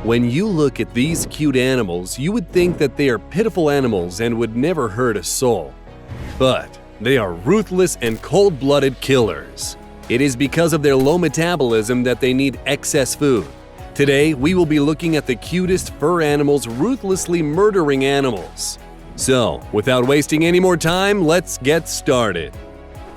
When you look at these cute animals, you would think that they are pitiful animals and would never hurt a soul. But they are ruthless and cold-blooded killers. It is because of their low metabolism that they need excess food. Today, we will be looking at the cutest fur animals ruthlessly murdering animals. So, without wasting any more time, let's get started.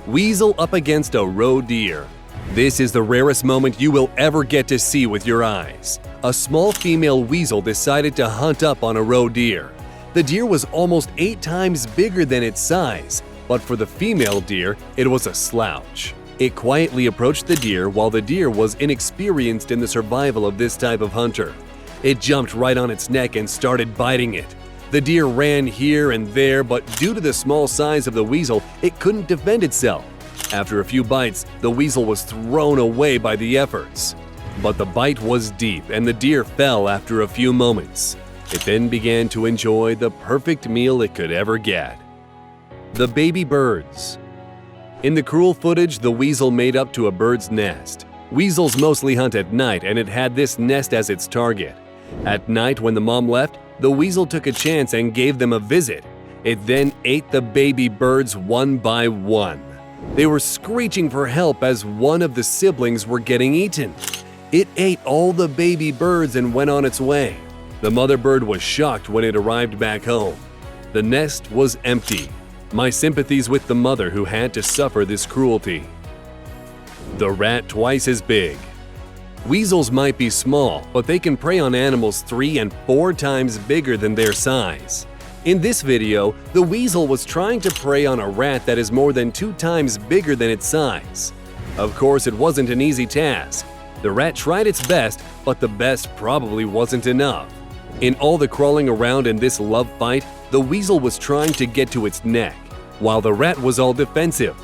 Weasel up against a roe deer. This is the rarest moment you will ever get to see with your eyes. A small female weasel decided to hunt up on a roe deer. The deer was almost 8 times bigger than its size, but for the female deer, it was a slouch. It quietly approached the deer while the deer was inexperienced in the survival of this type of hunter. It jumped right on its neck and started biting it. The deer ran here and there, but due to the small size of the weasel, it couldn't defend itself. After a few bites, the weasel was thrown away by the efforts. But the bite was deep and the deer fell after a few moments. It then began to enjoy the perfect meal it could ever get. The baby birds. In the cruel footage, the weasel made up to a bird's nest. Weasels mostly hunt at night, and it had this nest as its target. At night, when the mom left, the weasel took a chance and gave them a visit. It then ate the baby birds one by one. They were screeching for help as one of the siblings were getting eaten. It ate all the baby birds and went on its way. The mother bird was shocked when it arrived back home. The nest was empty. My sympathies with the mother who had to suffer this cruelty. The rat twice as big. Weasels might be small, but they can prey on animals 3 and 4 times bigger than their size. In this video, the weasel was trying to prey on a rat that is more than 2 times bigger than its size. Of course, it wasn't an easy task. The rat tried its best, but the best probably wasn't enough. In all the crawling around in this love fight, the weasel was trying to get to its neck, while the rat was all defensive.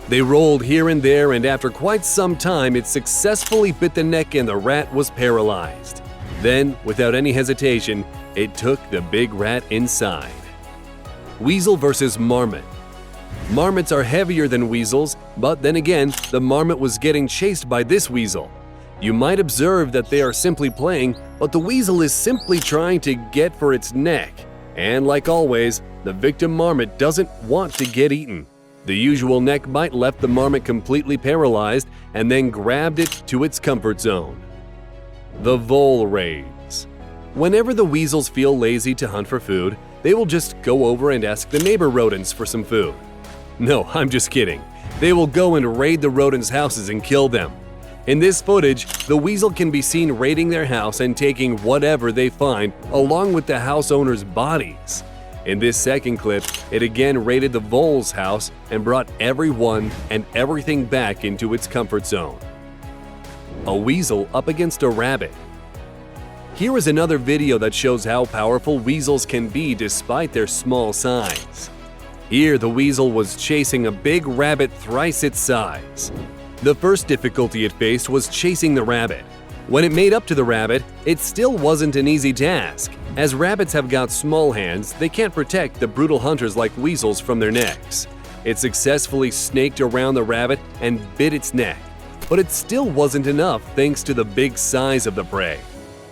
They rolled here and there, and after quite some time, it successfully bit the neck and the rat was paralyzed. Then, without any hesitation, it took the big rat inside. Weasel versus Marmot. Marmots are heavier than weasels, but then again, the marmot was getting chased by this weasel. You might observe that they are simply playing, but the weasel is simply trying to get for its neck. And like always, the victim marmot doesn't want to get eaten. The usual neck bite left the marmot completely paralyzed and then grabbed it to its comfort zone. The vole raids. Whenever the weasels feel lazy to hunt for food, they will just go over and ask the neighbor rodents for some food. No, I'm just kidding. They will go and raid the rodents' houses and kill them. In this footage, the weasel can be seen raiding their house and taking whatever they find, along with the house owners' bodies. In this second clip, it again raided the vole's house and brought everyone and everything back into its comfort zone. A weasel up against a rabbit. Here is another video that shows how powerful weasels can be despite their small size. Here, the weasel was chasing a big rabbit thrice its size. The first difficulty it faced was chasing the rabbit. When it made up to the rabbit, it still wasn't an easy task. As rabbits have got small hands, they can't protect the brutal hunters like weasels from their necks. It successfully snaked around the rabbit and bit its neck. But it still wasn't enough thanks to the big size of the prey.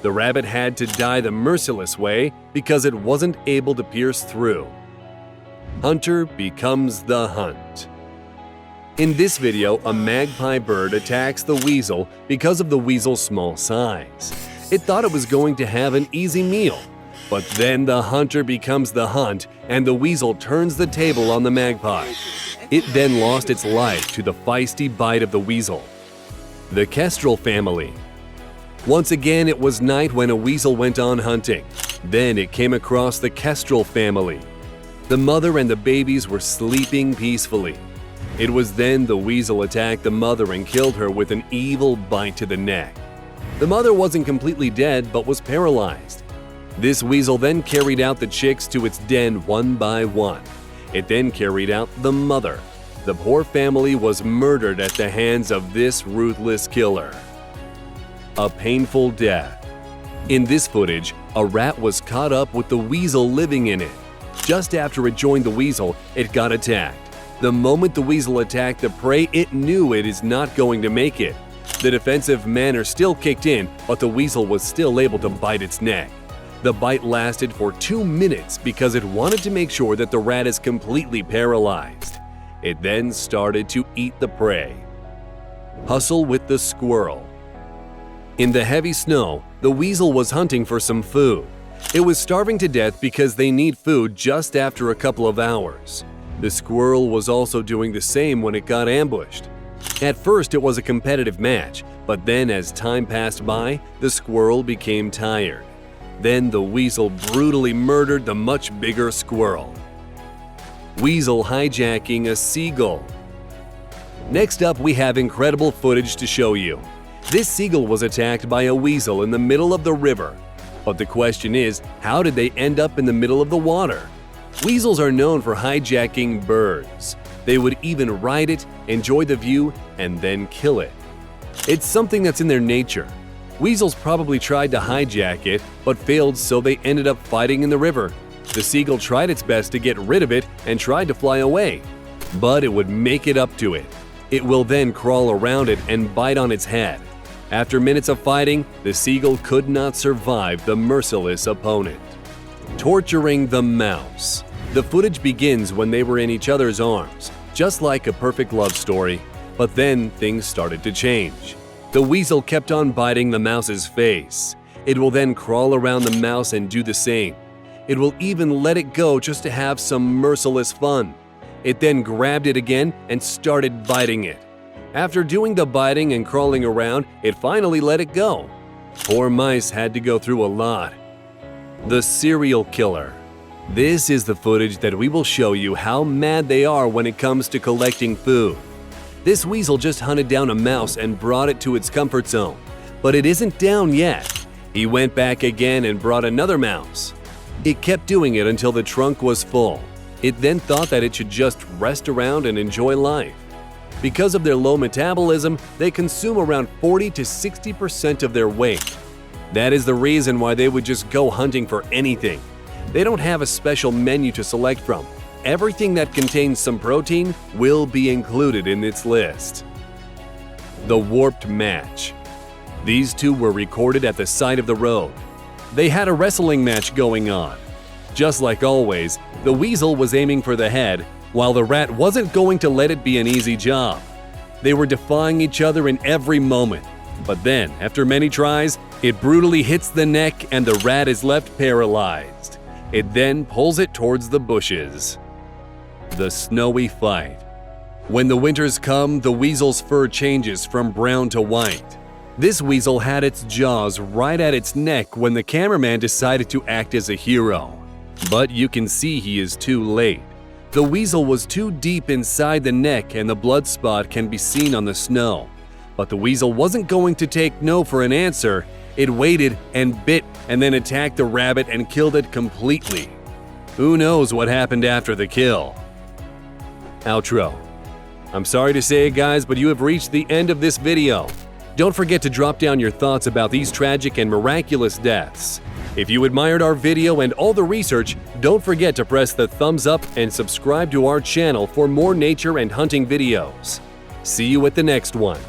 The rabbit had to die the merciless way because it wasn't able to pierce through. Hunter becomes the hunt. In this video, a magpie bird attacks the weasel because of the weasel's small size. It thought it was going to have an easy meal, but then the hunter becomes the hunt and the weasel turns the table on the magpie. It then lost its life to the feisty bite of the weasel. The Kestrel Family. Once again, it was night when a weasel went on hunting. Then it came across the Kestrel family. The mother and the babies were sleeping peacefully. It was then the weasel attacked the mother and killed her with an evil bite to the neck. The mother wasn't completely dead but was paralyzed. This weasel then carried out the chicks to its den one by one. It then carried out the mother. The poor family was murdered at the hands of this ruthless killer. A painful death. In this footage, a rat was caught up with the weasel living in it. Just after it joined the weasel, it got attacked. The moment the weasel attacked the prey, it knew it is not going to make it. The defensive manner still kicked in, but the weasel was still able to bite its neck. The bite lasted for 2 minutes because it wanted to make sure that the rat is completely paralyzed. It then started to eat the prey. Hustle with the squirrel. In the heavy snow, the weasel was hunting for some food. It was starving to death because they need food just after a couple of hours. The squirrel was also doing the same when it got ambushed. At first, it was a competitive match, but then as time passed by, the squirrel became tired. Then the weasel brutally murdered the much bigger squirrel. Weasel hijacking a seagull. Next up, we have incredible footage to show you. This seagull was attacked by a weasel in the middle of the river. But the question is, how did they end up in the middle of the water? Weasels are known for hijacking birds. They would even ride it, enjoy the view, and then kill it. It's something that's in their nature. Weasels probably tried to hijack it, but failed, so they ended up fighting in the river. The seagull tried its best to get rid of it and tried to fly away, but it would make it up to it. It will then crawl around it and bite on its head. After minutes of fighting, the seagull could not survive the merciless opponent. Torturing the mouse. The footage begins when they were in each other's arms, just like a perfect love story, but then things started to change. The weasel kept on biting the mouse's face. It will then crawl around the mouse and do the same. It will even let it go just to have some merciless fun. It then grabbed it again and started biting it. After doing the biting and crawling around, it finally let it go. Poor mice had to go through a lot. The serial killer. This is the footage that we will show you how mad they are when it comes to collecting food. This weasel just hunted down a mouse and brought it to its comfort zone. But it isn't down yet. He went back again and brought another mouse. It kept doing it until the trunk was full. It then thought that it should just rest around and enjoy life. Because of their low metabolism, they consume around 40 to 60% of their weight. That is the reason why they would just go hunting for anything. They don't have a special menu to select from. Everything that contains some protein will be included in its list. The warped match. These two were recorded at the side of the road. They had a wrestling match going on. Just like always, the weasel was aiming for the head, while the rat wasn't going to let it be an easy job. They were defying each other in every moment. But then, after many tries, it brutally hits the neck and the rat is left paralyzed. It then pulls it towards the bushes. The snowy fight. When the winters come, the weasel's fur changes from brown to white. This weasel had its jaws right at its neck when the cameraman decided to act as a hero. But you can see he is too late. The weasel was too deep inside the neck and the blood spot can be seen on the snow. But the weasel wasn't going to take no for an answer. It waited and bit and then attacked the rabbit and killed it completely. Who knows what happened after the kill? Outro. I'm sorry to say it, guys, but you have reached the end of this video. Don't forget to drop down your thoughts about these tragic and miraculous deaths. If you admired our video and all the research, don't forget to press the thumbs up and subscribe to our channel for more nature and hunting videos. See you at the next one.